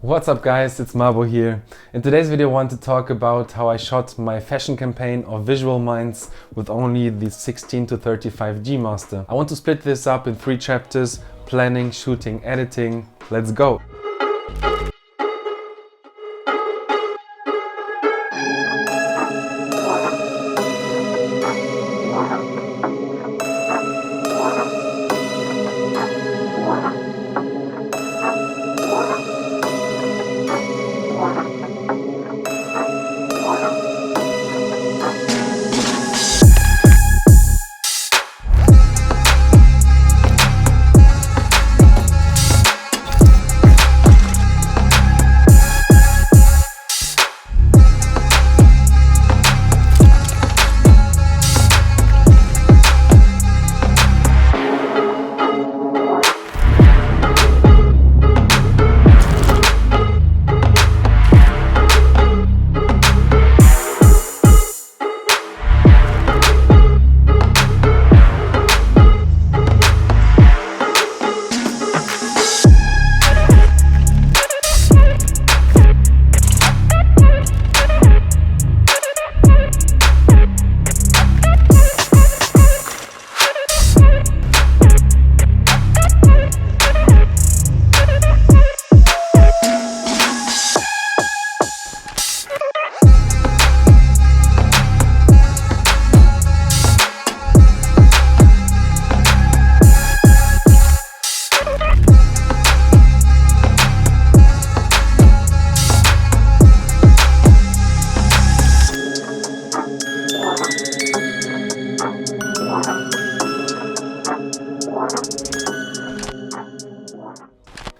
What's up guys, it's Mabo here. In today's video I want to talk about how I shot my fashion campaign of Visual Minds with only the 16 to 35 G Master. I want to split this up in 3 chapters: planning, shooting, editing. Let's go!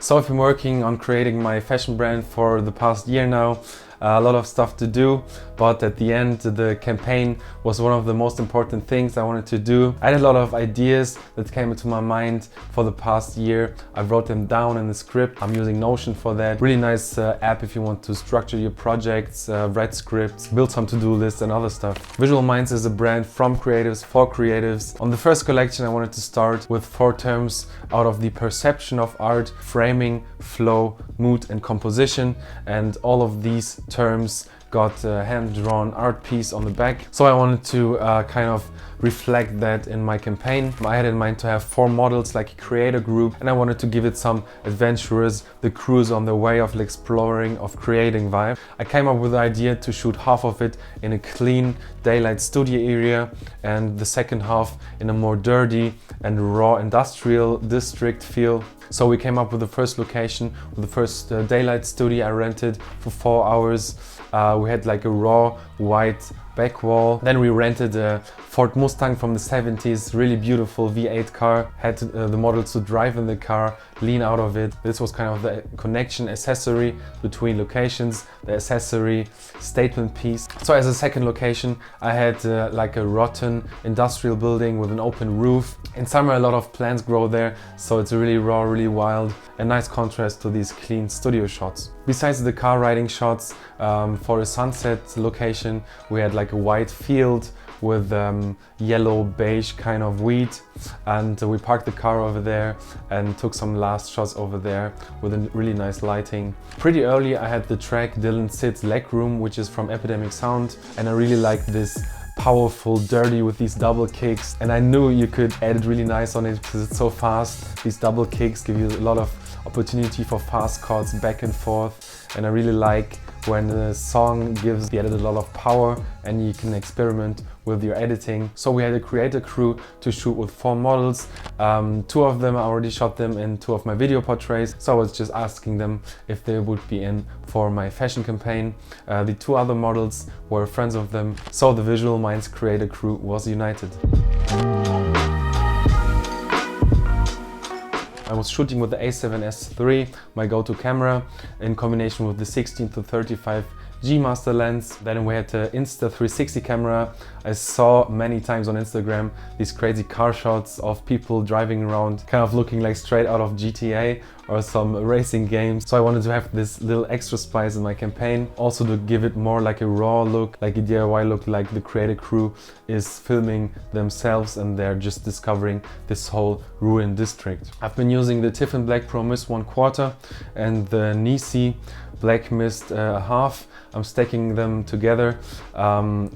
So I've been working on creating my fashion brand for the past year now. A lot of stuff to do, but at the end the campaign was one of the most important things I wanted to do. I had a lot of ideas that came into my mind for the past year. I wrote them down in the script. I'm using Notion for that. Really nice app if you want to structure your projects, write scripts, build some to-do lists and other stuff. Visual Minds is a brand from creatives for creatives. On the first collection I wanted to start with 4 terms out of the perception of art: framing, flow, mood and composition, and all of these terms got a hand-drawn art piece on the back. So I wanted to kind of reflect that in my campaign. I had in mind to have 4 models, like a creator group, and I wanted to give it some adventurous, the cruise on the way of exploring, of creating vibe. I came up with the idea to shoot half of it in a clean daylight studio area and the second half in a more dirty and raw industrial district feel. So we came up with the first location, with the first daylight studio I rented for 4 hours. We had like a raw white back wall. Then we rented a Ford Mustang from the 70s, really beautiful V8 car. Had the models to drive in the car, lean out of it. This was kind of the connection accessory between locations, the accessory statement piece. So as a second location, I had like a rotten industrial building with an open roof. In summer a lot of plants grow there, so it's really raw, really wild. A nice contrast to these clean studio shots. Besides the car riding shots, for a sunset location we had like a white field with yellow beige kind of wheat, and we parked the car over there and took some last shots over there with a really nice lighting. Pretty early I had the track Dylan Sid's Leg Room, which is from Epidemic Sound, and I really liked this powerful dirty with these double kicks, and I knew you could edit really nice on it because it's so fast. These double kicks give you a lot of opportunity for fast cuts back and forth, and I really like when the song gives the edit a lot of power and you can experiment with your editing. So we had a creator crew to shoot with 4 models. 2 of them I already shot them in 2 of my video portraits, so I was just asking them if they would be in for my fashion campaign. The 2 other models were friends of them, so the Visual Minds creator crew was united. I was shooting with the A7S III, my go-to camera, in combination with the 16 to 35 G Master lens. Then we had the Insta360 camera. I saw many times on Instagram these crazy car shots of people driving around, kind of looking like straight out of GTA or some racing games. So I wanted to have this little extra spice in my campaign. Also to give it more like a raw look, like a DIY look, like the creative crew is filming themselves and they're just discovering this whole ruined district. I've been using the Tiffin Black Pro Mist 1/4 and the Nisi Black Mist half. I'm stacking them together.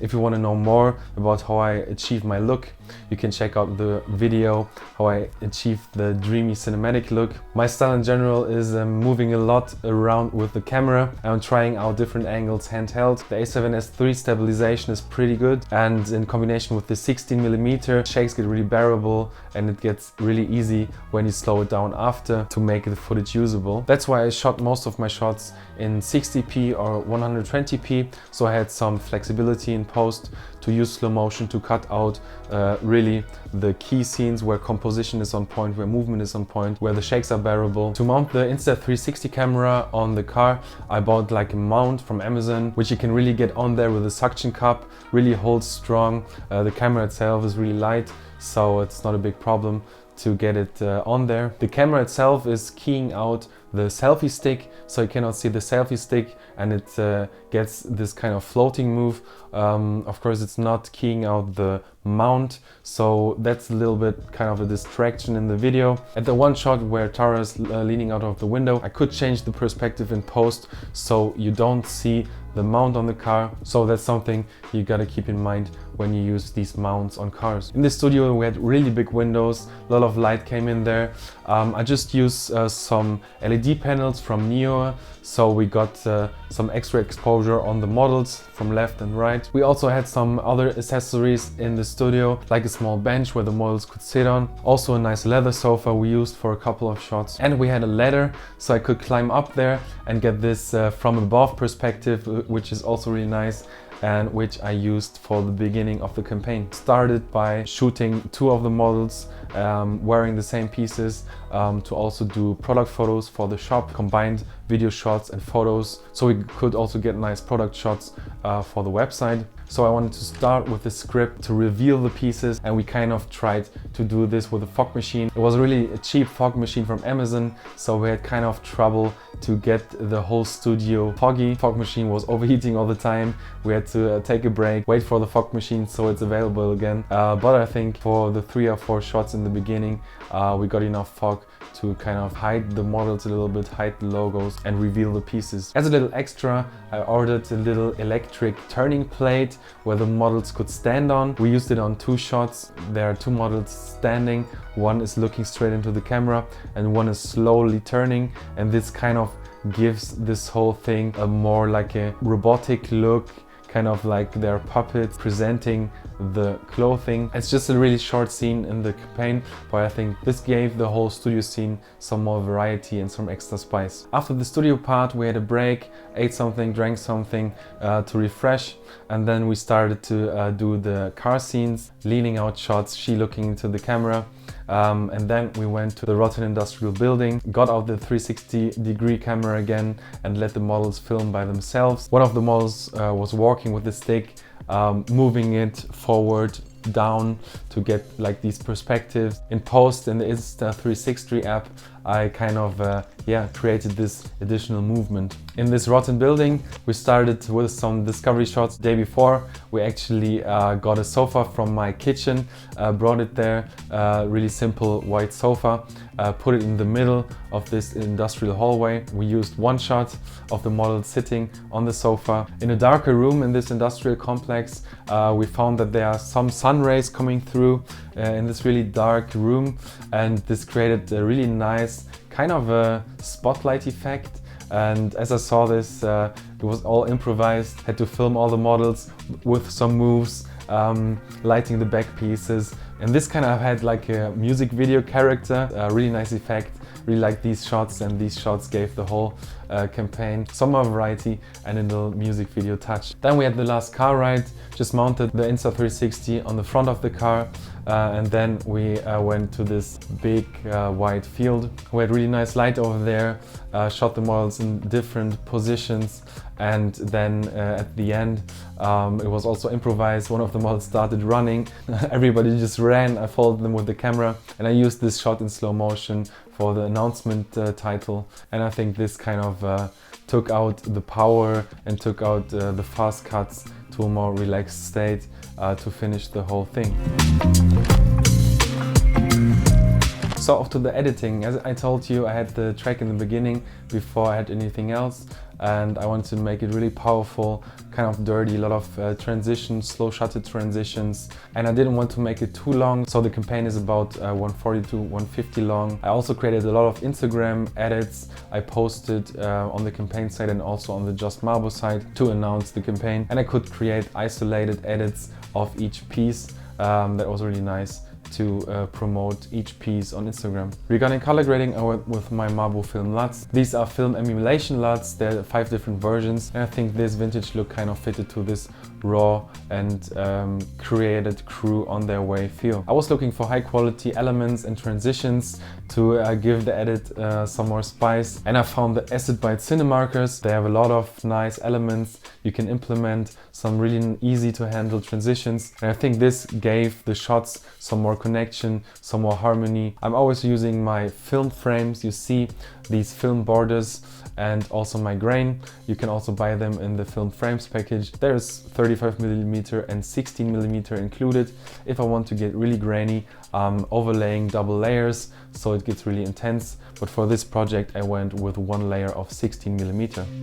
If you want to know more about how I achieve my look, you can check out the video how I achieve the dreamy cinematic look. My style in general is moving a lot around with the camera. I'm trying out different angles handheld. The A7S III stabilization is pretty good, and in combination with the 16mm, shakes get really bearable and it gets really easy when you slow it down after to make the footage usable. That's why I shot most of my shots in 60p or 120p, so I had some flexibility in post to use slow motion to cut out really the key scenes where composition is on point, where movement is on point, where the shakes are bearable. To mount the Insta360 camera on the car, I bought like a mount from Amazon, which you can really get on there with a suction cup, really holds strong. The camera itself is really light, so it's not a big problem to get it on there. The camera itself is keying out the selfie stick, so you cannot see the selfie stick, and it gets this kind of floating move. Of course, it's not keying out the mount, so that's a little bit kind of a distraction in the video. At the one shot where Tara is leaning out of the window, I could change the perspective in post so you don't see the mount on the car, so that's something you gotta keep in mind when you use these mounts on cars. In the studio we had really big windows, a lot of light came in there. I just used some LED panels from Neo, so we got some extra exposure on the models from left and right. We also had some other accessories in the studio, like a small bench where the models could sit on. Also a nice leather sofa we used for a couple of shots. And we had a ladder, so I could climb up there and get this from above perspective, which is also really nice, and which I used for the beginning of the campaign. Started by shooting two of the models wearing the same pieces to also do product photos for the shop, combined video shots and photos, so we could also get nice product shots for the website. So I wanted to start with the script to reveal the pieces, and we kind of tried to do this with a fog machine. It was really a cheap fog machine from Amazon, so we had kind of trouble to get the whole studio foggy. Fog machine was overheating all the time. We had to take a break, wait for the fog machine so it's available again. But I think for the 3 or 4 shots in the beginning, we got enough fog to kind of hide the models a little bit, hide the logos and reveal the pieces. As a little extra, I ordered a little electric turning plate where the models could stand on. We used it on 2 shots. There are 2 models standing. One is looking straight into the camera and one is slowly turning, and this kind of gives this whole thing a more like a robotic look, kind of like they're puppets presenting the clothing. It's just a really short scene in the campaign, but I think this gave the whole studio scene some more variety and some extra spice. After the studio part, we had a break, ate something, drank something to refresh, and then we started to do the car scenes, leaning out shots, she looking into the camera. And then we went to the rotten industrial building, got out the 360-degree camera again and let the models film by themselves. One of the models was walking with the stick, moving it forward, down to get like these perspectives. In post, in the Insta360 app, I kind of created this additional movement. In this rotten building, we started with some discovery shots. The day before, we actually got a sofa from my kitchen, brought it there, really simple white sofa, put it in the middle of this industrial hallway. We used one shot of the model sitting on the sofa. In a darker room in this industrial complex, we found that there are some sun rays coming through in this really dark room, and this created a really nice kind of a spotlight effect. And as I saw this, it was all improvised. Had to film all the models with some moves, lighting the back pieces, and this kind of had like a music video character, a really nice effect. Really like these shots, and these shots gave the whole campaign, some more variety and a little music video touch. Then we had the last car ride, just mounted the Insta360 on the front of the car. And then we went to this big wide field. We had really nice light over there, shot the models in different positions, and then at the end it was also improvised. One of the models started running, everybody just ran, I followed them with the camera, and I used this shot in slow motion for the announcement title. And I think this kind of took out the power and took out the fast cuts to a more relaxed state to finish the whole thing. So off to the editing. As I told you, I had the track in the beginning before I had anything else, and I wanted to make it really powerful, kind of dirty, a lot of transitions, slow shuttered transitions, and I didn't want to make it too long, so the campaign is about 140 to 150 long. I also created a lot of Instagram edits I posted on the campaign site and also on the Just Marble site to announce the campaign, and I could create isolated edits of each piece. That was really nice to promote each piece on Instagram. Regarding color grading, I went with my Marble film LUTs. These are film emulation LUTs. There are 5 different versions, and I think this vintage look kind of fitted to this raw and created crew on their way feel. I was looking for high quality elements and transitions to give the edit some more spice, and I found the Acid Bite Cinemarkers. They have a lot of nice elements. You can implement some really easy to handle transitions, and I think this gave the shots some more connection, some more harmony. I'm always using my film frames. You see these film borders and also my grain. You can also buy them in the film frames package. There's 35mm and 16mm included. If I want to get really grainy, overlaying double layers so it gets really intense. But for this project I went with one layer of 16mm.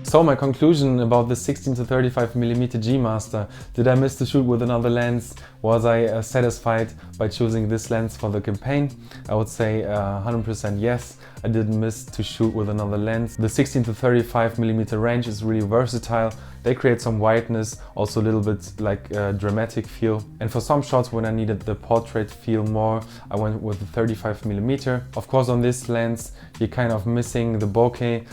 So my conclusion about the 16 to 35mm G Master. Did I miss to shoot with another lens? Was I satisfied by choosing this lens for the campaign? I would say 100% yes. I didn't miss to shoot with another lens. The 16 to 35mm range is really versatile. They create some whiteness, also a little bit like a dramatic feel. And for some shots when I needed the portrait feel more, I went with the 35mm. Of course on this lens you're kind of missing the bokeh.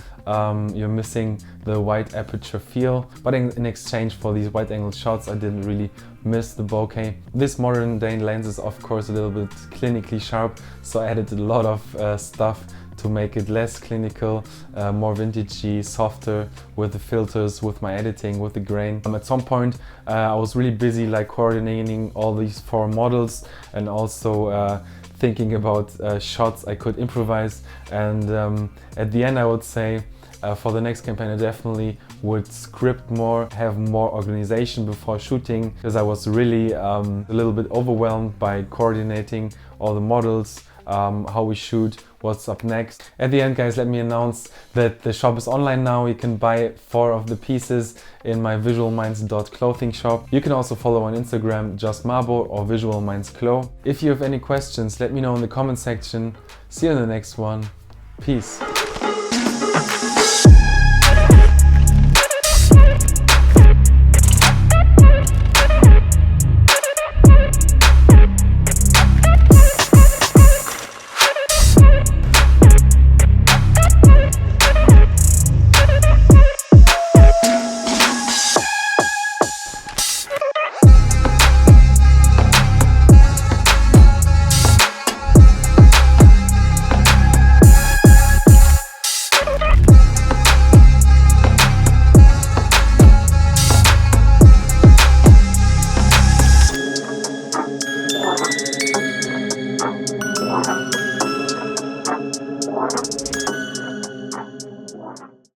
You're missing the wide aperture feel, but in exchange for these wide angle shots I didn't really miss the bokeh. This modern day lens is of course a little bit clinically sharp, so I added a lot of stuff to make it less clinical, more vintagey, softer with the filters, with my editing, with the grain. At some point I was really busy like coordinating all these 4 models and also thinking about shots I could improvise, and at the end I would say for the next campaign I definitely would script more, have more organization before shooting, because I was really a little bit overwhelmed by coordinating all the models, how we shoot, what's up next. At the end, guys, let me announce that the shop is online now. You can buy 4 of the pieces in my visualminds.clothing shop. You can also follow on Instagram Just Marble or Visual Minds Clo. If you have any questions, let me know in the comment section. See you in the next one. Peace.